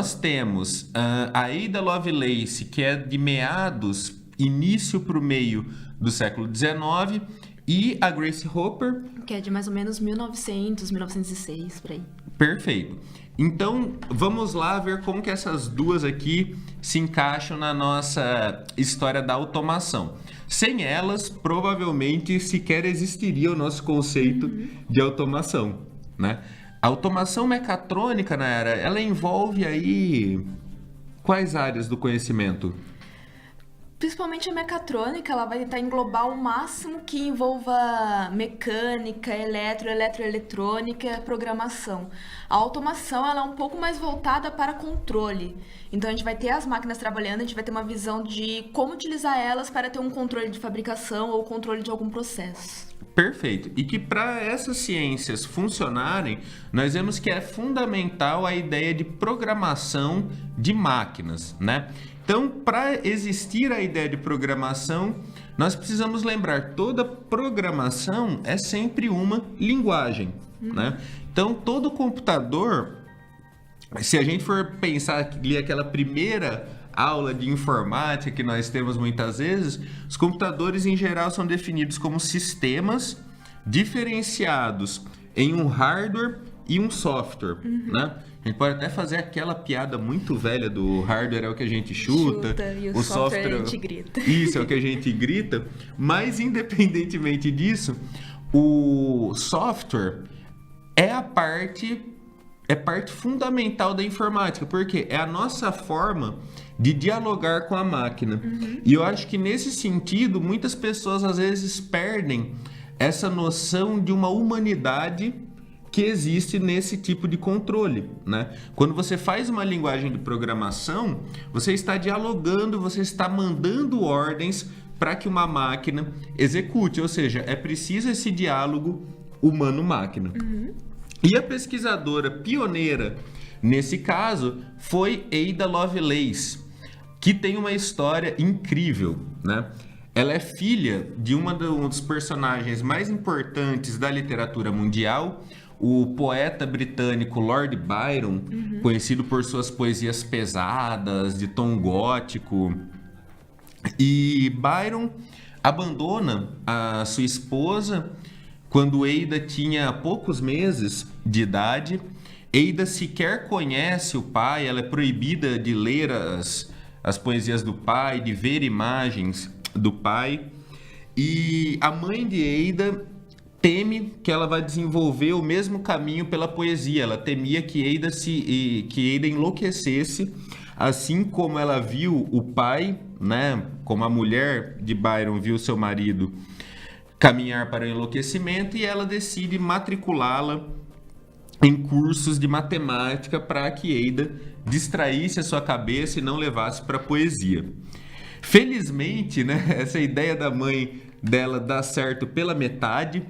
nós temos a Ada Lovelace, que é de início para o meio do século XIX, e a Grace Hopper, que é de mais ou menos 1900, 1906, por aí. Perfeito. Então, vamos lá ver como que essas duas aqui se encaixam na nossa história da automação. Sem elas, provavelmente, sequer existiria o nosso conceito de automação, né? A automação mecatrônica, Nayara, ela envolve aí quais áreas do conhecimento? Principalmente a mecatrônica, ela vai tentar englobar o máximo que envolva mecânica, eletroeletrônica, programação. A automação, ela é um pouco mais voltada para controle. Então, a gente vai ter as máquinas trabalhando, a gente vai ter uma visão de como utilizar elas para ter um controle de fabricação ou controle de algum processo. Perfeito. E que para essas ciências funcionarem, nós vemos que é fundamental a ideia de programação de máquinas, né? Então, para existir a ideia de programação, nós precisamos lembrar, toda programação é sempre uma linguagem, né? Então, todo computador, se a gente for pensar ali aquela primeira aula de informática que nós temos muitas vezes, os computadores em geral são definidos como sistemas diferenciados em um hardware e um software, né? A gente pode até fazer aquela piada muito velha do hardware é o que a gente chuta e o software a gente grita. Isso é o que a gente grita, mas independentemente disso, o software é parte fundamental da informática, porque é a nossa forma de dialogar com a máquina. E eu acho que nesse sentido, muitas pessoas às vezes perdem essa noção de uma humanidade que existe nesse tipo de controle, né? Quando você faz uma linguagem de programação, você está dialogando, você está mandando ordens para que uma máquina execute, ou seja, é preciso esse diálogo humano-máquina. E a pesquisadora pioneira nesse caso foi Ada Lovelace, que tem uma história incrível, né? Ela é filha de um dos personagens mais importantes da literatura mundial, o poeta britânico Lord Byron, conhecido por suas poesias pesadas, de tom gótico. E Byron abandona a sua esposa quando Ada tinha poucos meses de idade. Ada sequer conhece o pai, ela é proibida de ler as poesias do pai, de ver imagens do pai. E a mãe de Ada teme que ela vai desenvolver o mesmo caminho pela poesia. Ela temia que Ada enlouquecesse, assim como ela viu o pai, né, como a mulher de Byron viu seu marido caminhar para o enlouquecimento, e ela decide matriculá-la em cursos de matemática para que Ada distraísse a sua cabeça e não levasse para a poesia. Felizmente, né, essa ideia da mãe dela dá certo pela metade.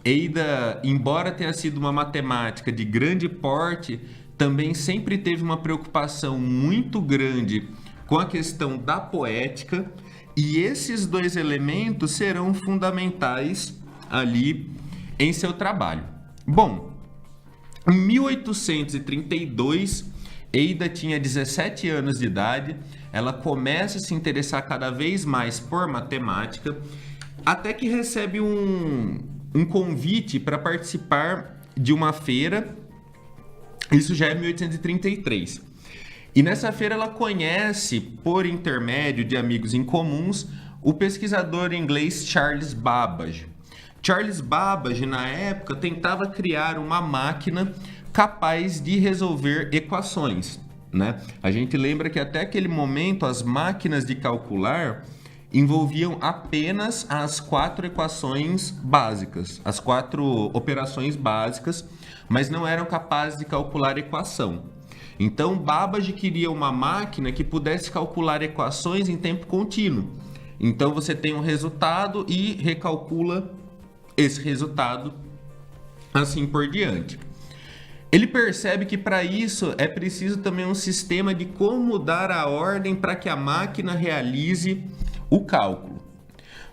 Ada, embora tenha sido uma matemática de grande porte, também sempre teve uma preocupação muito grande com a questão da poética, e esses dois elementos serão fundamentais ali em seu trabalho. Bom, em 1832, Ada tinha 17 anos de idade, ela começa a se interessar cada vez mais por matemática, até que recebe um convite para participar de uma feira. Isso já é 1833. E nessa feira ela conhece, por intermédio de amigos em comuns, o pesquisador inglês Charles Babbage. Charles Babbage, na época, tentava criar uma máquina capaz de resolver equações, né? A gente lembra que até aquele momento as máquinas de calcular envolviam apenas as 4 equações básicas, as 4 operações básicas, mas não eram capazes de calcular equação. Então, Babbage queria uma máquina que pudesse calcular equações em tempo contínuo. Então, você tem um resultado e recalcula esse resultado, assim por diante. Ele percebe que para isso é preciso também um sistema de como dar a ordem para que a máquina realize o cálculo.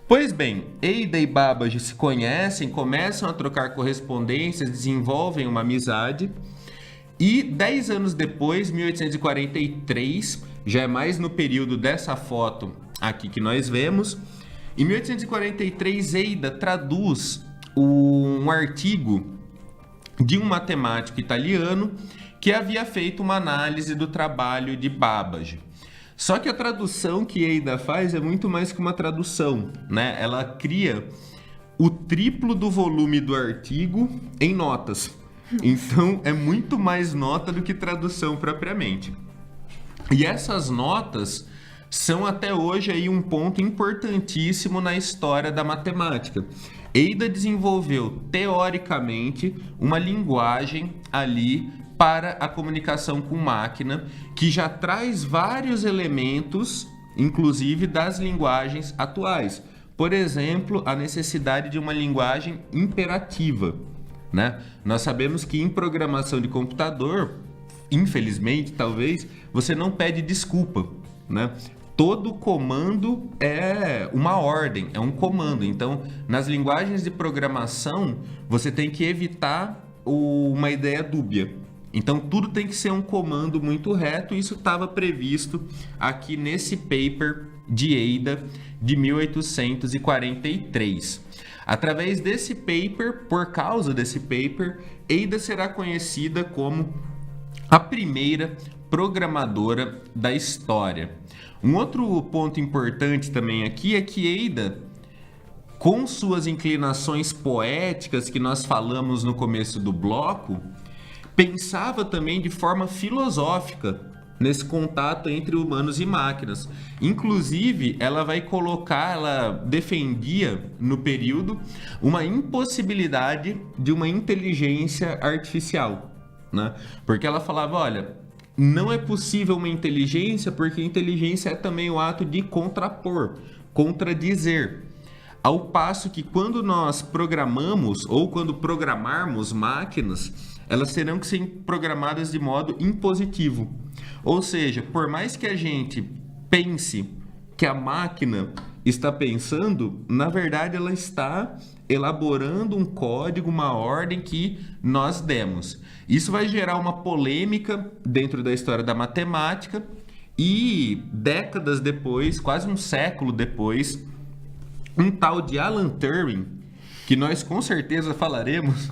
Pois bem, Ada e Babbage se conhecem, começam a trocar correspondências, desenvolvem uma amizade, E 10 anos depois, 1843, já é mais no período dessa foto aqui que nós vemos, em 1843 Ada traduz um artigo de um matemático italiano que havia feito uma análise do trabalho de Babbage. Só que a tradução que Ada faz é muito mais que uma tradução, né? Ela cria o triplo do volume do artigo em notas. Então, é muito mais nota do que tradução propriamente. E essas notas são até hoje aí um ponto importantíssimo na história da matemática. Ada desenvolveu, teoricamente, uma linguagem ali para a comunicação com máquina, que já traz vários elementos, inclusive das linguagens atuais. Por exemplo, a necessidade de uma linguagem imperativa, né? Nós sabemos que em programação de computador, infelizmente, talvez, você não pede desculpa, né? Todo comando é uma ordem, é um comando. Então, nas linguagens de programação, você tem que evitar uma ideia dúbia. Então, tudo tem que ser um comando muito reto, e isso estava previsto aqui nesse paper de Ada de 1843. Através desse paper, por causa desse paper, Ada será conhecida como a primeira programadora da história. Um outro ponto importante também aqui é que Ada, com suas inclinações poéticas que nós falamos no começo do bloco, pensava também de forma filosófica nesse contato entre humanos e máquinas. Inclusive, ela defendia no período uma impossibilidade de uma inteligência artificial, né? Porque ela falava, olha, não é possível uma inteligência, porque inteligência é também o ato de contrapor, contradizer. Ao passo que quando nós programamos ou quando programarmos máquinas, elas terão que ser programadas de modo impositivo. Ou seja, por mais que a gente pense que a máquina está pensando, na verdade ela está elaborando um código, uma ordem que nós demos. Isso vai gerar uma polêmica dentro da história da matemática, e décadas depois, quase um século depois, um tal de Alan Turing, que nós com certeza falaremos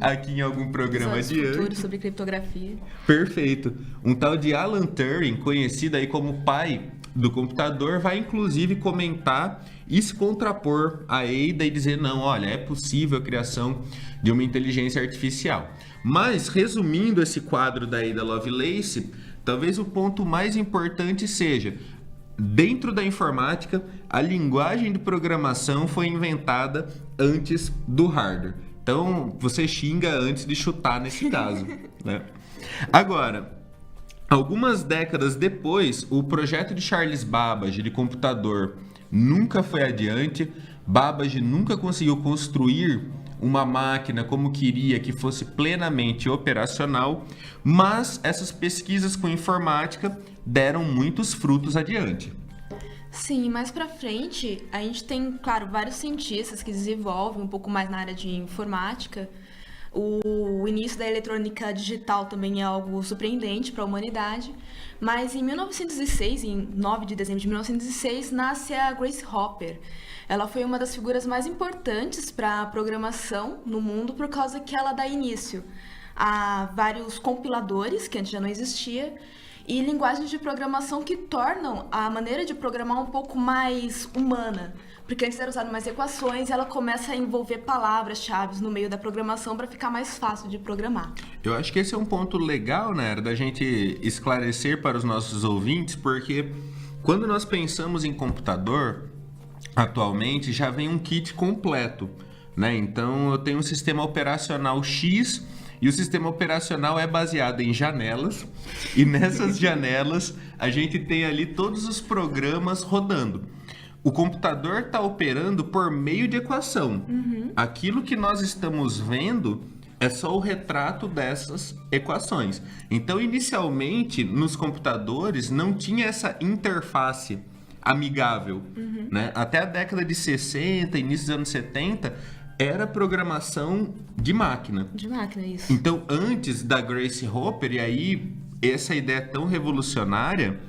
aqui em algum programa adiante. Sobre criptografia. Perfeito. Um tal de Alan Turing, conhecido aí como pai do computador, vai inclusive comentar e se contrapor a Ada e dizer, não, olha, é possível a criação de uma inteligência artificial. Mas, resumindo esse quadro da Ada Lovelace, talvez o ponto mais importante seja, dentro da informática, a linguagem de programação foi inventada antes do hardware. Então, você xinga antes de chutar nesse caso, né? Agora, algumas décadas depois, o projeto de Charles Babbage de computador nunca foi adiante. Babbage nunca conseguiu construir uma máquina como queria, que fosse plenamente operacional, mas essas pesquisas com informática deram muitos frutos adiante. Sim, mais pra frente, a gente tem, claro, vários cientistas que desenvolvem um pouco mais na área de informática. O início da eletrônica digital também é algo surpreendente para a humanidade, mas em 1906, em 9 de dezembro de 1906, nasce a Grace Hopper. Ela foi uma das figuras mais importantes para a programação no mundo por causa que ela dá início a vários compiladores, que antes já não existia, e linguagens de programação que tornam a maneira de programar um pouco mais humana. Porque antes era usado mais equações e ela começa a envolver palavras-chave no meio da programação para ficar mais fácil de programar. Eu acho que esse é um ponto legal, né, da gente esclarecer para os nossos ouvintes, porque quando nós pensamos em computador, atualmente já vem um kit completo, né? Então eu tenho um sistema operacional X e o sistema operacional é baseado em janelas, e nessas janelas a gente tem ali todos os programas rodando. O computador está operando por meio de equação. Aquilo que nós estamos vendo é só o retrato dessas equações. Então, inicialmente, nos computadores não tinha essa interface amigável, né? Até a década de 60, início dos anos 70, era programação de máquina. De máquina, isso. Então, antes da Grace Hopper, e aí essa ideia tão revolucionária,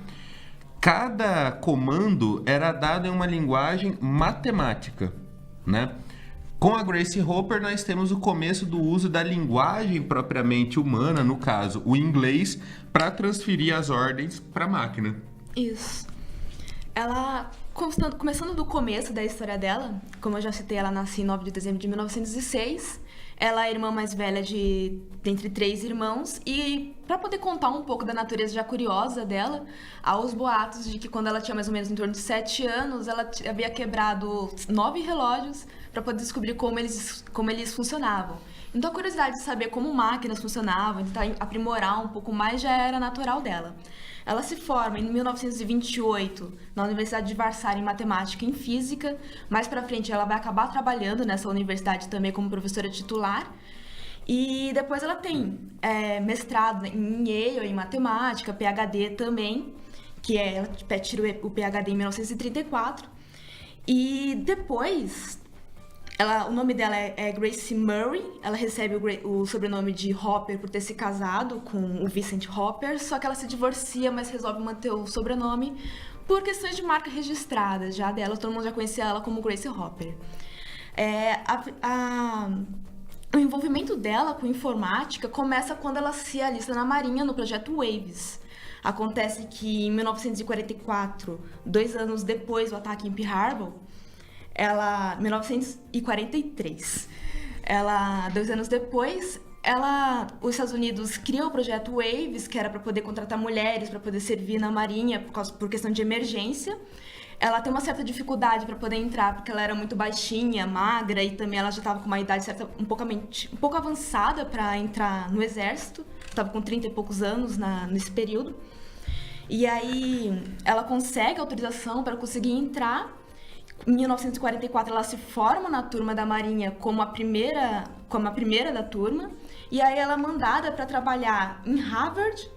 cada comando era dado em uma linguagem matemática, né? Com a Grace Hopper, nós temos o começo do uso da linguagem propriamente humana, no caso, o inglês, para transferir as ordens para a máquina. Isso. Ela, começando do começo da história dela, como eu já citei, ela nasceu em 9 de dezembro de 1906. Ela é a irmã mais velha dentre 3 irmãos. E para poder contar um pouco da natureza já curiosa dela, há os boatos de que quando ela tinha mais ou menos em torno de 7 anos, ela havia quebrado 9 relógios para poder descobrir como eles funcionavam. Então a curiosidade de saber como máquinas funcionavam, de tentar aprimorar um pouco mais, já era natural dela. Ela se forma em 1928 na Universidade de Varsóvia em matemática e em física. Mais pra frente ela vai acabar trabalhando nessa universidade também como professora titular. E depois ela tem mestrado em Yale em matemática, PhD também, ela tira o PhD em 1934. E depois o nome dela é Grace Murray. Ela recebe o sobrenome de Hopper por ter se casado com o Vincent Hopper, só que ela se divorcia, mas resolve manter o sobrenome por questões de marca registrada já dela. Todo mundo já conhecia ela como Grace Hopper. O envolvimento dela com informática começa quando ela se alista na Marinha no projeto Waves. Acontece que em 1944, 2 anos depois do ataque em Pearl Harbor, 1943. 2 anos depois, os Estados Unidos criam o projeto Waves, que era para poder contratar mulheres para poder servir na Marinha por questão de emergência. Ela tem uma certa dificuldade para poder entrar, porque ela era muito baixinha, magra, e também ela já estava com uma idade certa, um pouco avançada para entrar no exército. Estava com 30 e poucos anos nesse período. E aí ela consegue autorização para conseguir entrar. Em 1944 ela se forma na turma da Marinha como a primeira da turma, e aí ela é mandada para trabalhar em Harvard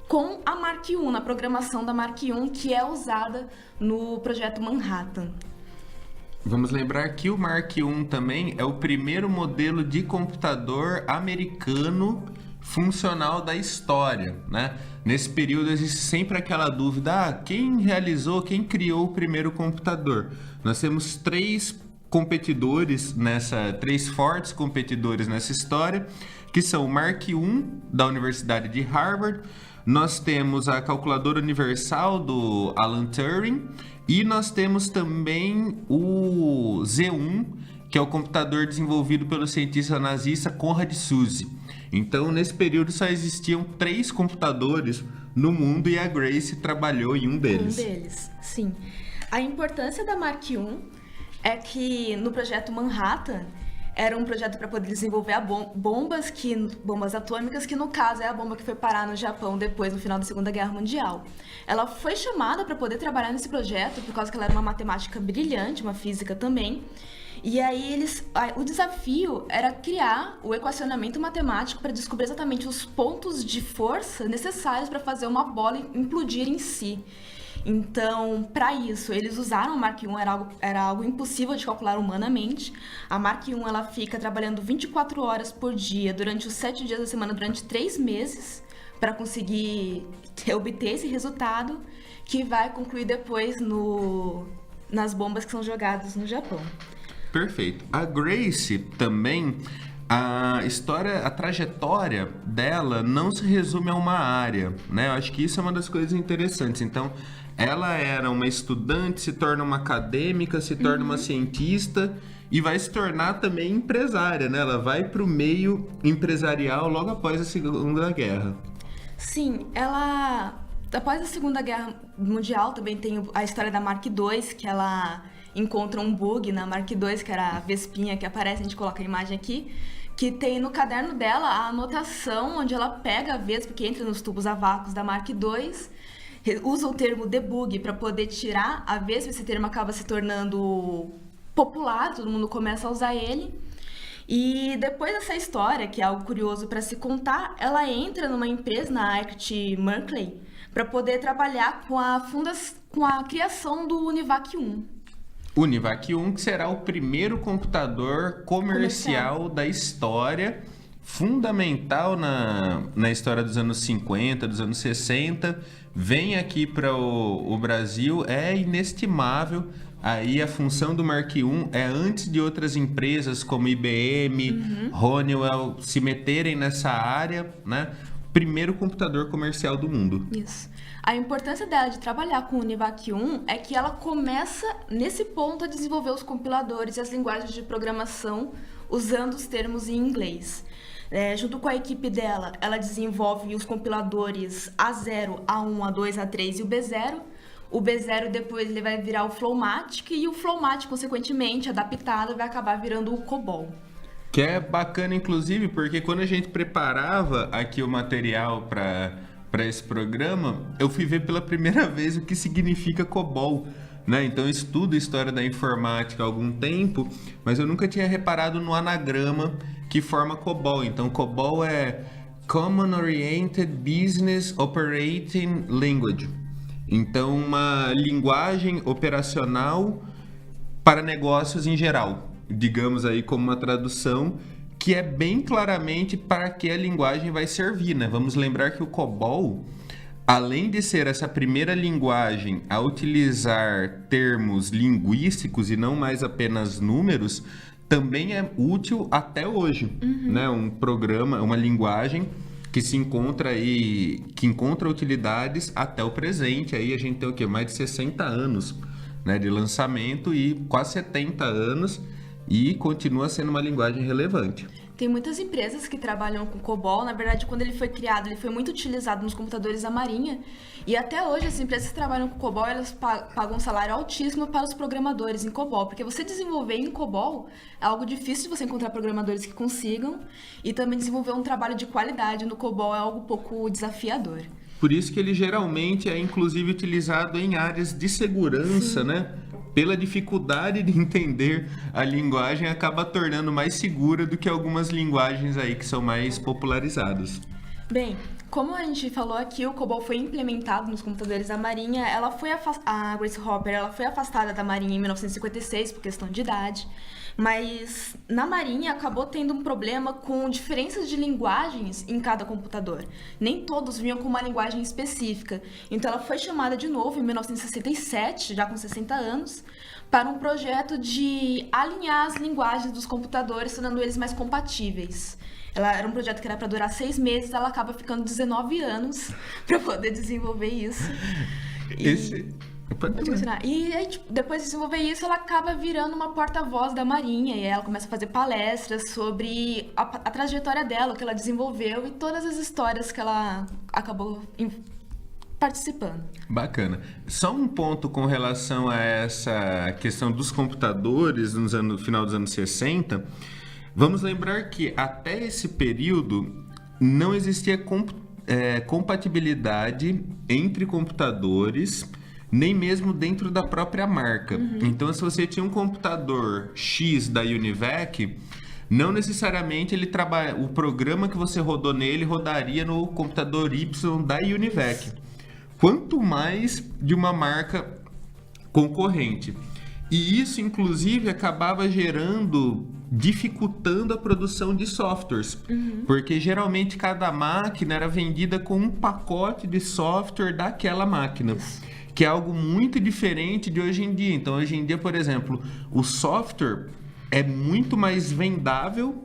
com a Mark I, na programação da Mark I, que é usada no projeto Manhattan. Vamos lembrar que o Mark I também é o primeiro modelo de computador americano funcional da história, né? Nesse período existe sempre aquela dúvida, quem criou o primeiro computador? Nós temos 3 fortes competidores nessa história, que são o Mark I da Universidade de Harvard, nós temos a calculadora universal do Alan Turing e nós temos também o Z1, que é o computador desenvolvido pelo cientista nazista Konrad Zuse. Então, nesse período só existiam 3 computadores no mundo e a Grace trabalhou em um deles. Sim. A importância da Mark I é que no projeto Manhattan era um projeto para poder desenvolver bombas atômicas, que no caso é a bomba que foi parar no Japão depois, no final da Segunda Guerra Mundial. Ela foi chamada para poder trabalhar nesse projeto por causa que ela era uma matemática brilhante, uma física também. E aí o desafio era criar o equacionamento matemático para descobrir exatamente os pontos de força necessários para fazer uma bola implodir em si. Então, para isso, eles usaram a Mark I, era algo impossível de calcular humanamente. A Mark I ela fica trabalhando 24 horas por dia, durante os 7 dias da semana, durante 3 meses, para conseguir obter esse resultado, que vai concluir depois nas bombas que são jogadas no Japão. Perfeito. A Grace também, a trajetória dela não se resume a uma área, né? Eu acho que isso é uma das coisas interessantes. Então, ela era uma estudante, se torna uma acadêmica, se torna uma cientista e vai se tornar também empresária, né? Ela vai para o meio empresarial logo após a Segunda Guerra. Sim, após a Segunda Guerra Mundial também tem a história da Mark II, que ela encontra um bug na Mark II, que era a Vespinha que aparece, a gente coloca a imagem aqui, que tem no caderno dela a anotação onde ela pega a Vespa, que entra nos tubos a vácuo da Mark II, usa o termo debug para poder tirar a Vespa, esse termo acaba se tornando popular, todo mundo começa a usar ele. E depois dessa história, que é algo curioso para se contar, ela entra numa empresa, na Arctic Merkley, para poder trabalhar com a criação do Univac 1. Univac 1, que será o primeiro computador comercial da história, fundamental na história dos anos 50, dos anos 60, vem aqui para o Brasil, é inestimável. Aí a função do Mark I é antes de outras empresas como IBM, Honeywell se meterem nessa área, né? Primeiro computador comercial do mundo. Isso. A importância dela de trabalhar com o Univac 1 é que ela começa, nesse ponto, a desenvolver os compiladores e as linguagens de programação usando os termos em inglês. Junto com a equipe dela, ela desenvolve os compiladores A0, A1, A2, A3 e o B0. O B0 depois ele vai virar o Flowmatic e o Flowmatic, consequentemente, adaptado, vai acabar virando o COBOL. Que é bacana, inclusive, porque quando a gente preparava aqui o material para esse programa, eu fui ver pela primeira vez o que significa COBOL, né? Então eu estudo história da informática há algum tempo, mas eu nunca tinha reparado no anagrama que forma COBOL. Então COBOL é Common Oriented Business Operating Language. Então uma linguagem operacional para negócios em geral, digamos aí como uma tradução que é bem claramente para que a linguagem vai servir, né? Vamos lembrar que o COBOL, além de ser essa primeira linguagem a utilizar termos linguísticos e não mais apenas números, também é útil até hoje, né? Um programa, uma linguagem que se encontra aí, que encontra utilidades até o presente. Aí a gente tem o quê? Mais de 60 anos, né, de lançamento e quase 70 anos e continua sendo uma linguagem relevante. Tem muitas empresas que trabalham com COBOL. Na verdade, quando ele foi criado, ele foi muito utilizado nos computadores da Marinha. E até hoje, as empresas que trabalham com COBOL, elas pagam um salário altíssimo para os programadores em COBOL. Porque você desenvolver em COBOL é algo difícil de você encontrar programadores que consigam. E também desenvolver um trabalho de qualidade no COBOL é algo pouco desafiador. Por isso que ele geralmente é, inclusive, utilizado em áreas de segurança, né? Pela dificuldade de entender a linguagem, acaba tornando mais segura do que algumas linguagens aí que são mais popularizadas. Bem, como a gente falou aqui, o COBOL foi implementado nos computadores da Marinha. A Grace Hopper ela foi afastada da Marinha em 1956 por questão de idade, mas na Marinha acabou tendo um problema com diferenças de linguagens em cada computador. Nem todos vinham com uma linguagem específica. Então ela foi chamada de novo em 1967, já com 60 anos, para um projeto de alinhar as linguagens dos computadores, tornando eles mais compatíveis. Ela era um projeto que era para durar 6 meses, ela acaba ficando 19 anos para poder desenvolver isso. Pode continuar. E aí, depois de desenvolver isso, ela acaba virando uma porta-voz da Marinha. E aí ela começa a fazer palestras sobre a trajetória dela, o que ela desenvolveu e todas as histórias que ela acabou participando. Bacana. Só um ponto com relação a essa questão dos computadores no final dos anos 60. Vamos lembrar que até esse período não existia compatibilidade entre computadores, nem mesmo dentro da própria marca. Então, se você tinha um computador X da Univac, não necessariamente o programa que você rodou nele rodaria no computador Y da Univac. Quanto mais de uma marca concorrente. E isso, inclusive, acabava dificultando a produção de softwares, porque geralmente cada máquina era vendida com um pacote de software daquela máquina, que é algo muito diferente de hoje em dia. Então, hoje em dia, por exemplo, o software é muito mais vendável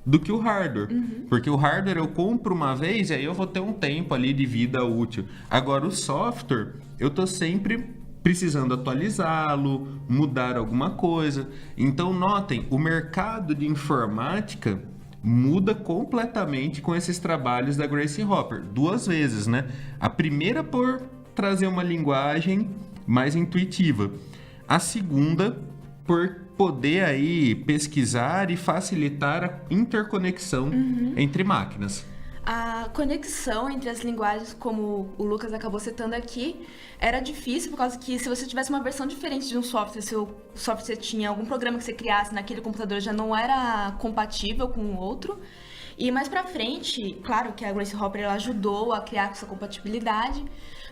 do que o hardware, porque o hardware eu compro uma vez e aí eu vou ter um tempo ali de vida útil. Agora, o software, eu tô sempre precisando atualizá-lo, mudar alguma coisa. Então, notem, o mercado de informática muda completamente com esses trabalhos da Grace Hopper. 2 vezes, né? A primeira por trazer uma linguagem mais intuitiva. A segunda por poder aí pesquisar e facilitar a interconexão entre máquinas. A conexão entre as linguagens, como o Lucas acabou citando aqui, era difícil por causa que se você tivesse uma versão diferente de um software, se o software que você tinha, algum programa que você criasse naquele computador já não era compatível com o outro. E mais pra frente, claro que a Grace Hopper ela ajudou a criar essa compatibilidade,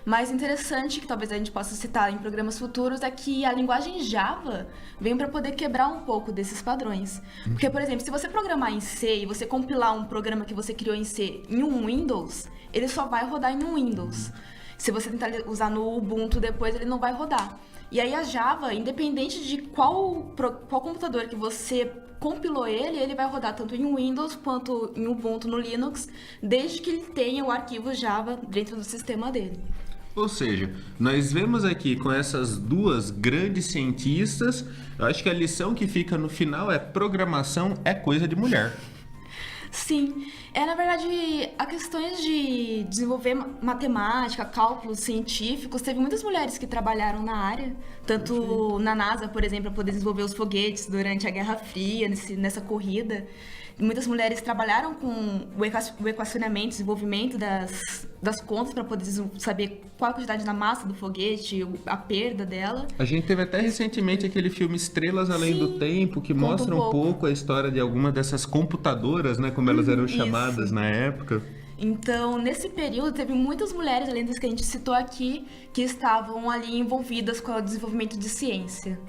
Mas interessante, que talvez a gente possa citar em programas futuros, é que a linguagem Java vem para poder quebrar um pouco desses padrões. Porque, por exemplo, se você programar em C e você compilar um programa que você criou em C em um Windows, ele só vai rodar em um Windows. Se você tentar usar no Ubuntu depois, ele não vai rodar. E aí a Java, independente de qual computador que você compilou ele vai rodar tanto em Windows quanto em Ubuntu no Linux, desde que ele tenha o arquivo Java dentro do sistema dele. Ou seja, nós vemos aqui com essas duas grandes cientistas, eu acho que a lição que fica no final é: programação é coisa de mulher. Sim, na verdade, a questões de desenvolver matemática, cálculos científicos, teve muitas mulheres que trabalharam na área, tanto na NASA, por exemplo, para poder desenvolver os foguetes durante a Guerra Fria, nessa corrida. Muitas mulheres trabalharam com o equacionamento, desenvolvimento das contas para poder saber qual a quantidade da massa do foguete, a perda dela. A gente teve até recentemente aquele filme Estrelas Além do Tempo, que conta mostra um pouco a história de alguma dessas computadoras, né, como elas eram chamadas na época. Então, nesse período, teve muitas mulheres, além das que a gente citou aqui, que estavam ali envolvidas com o desenvolvimento de ciência.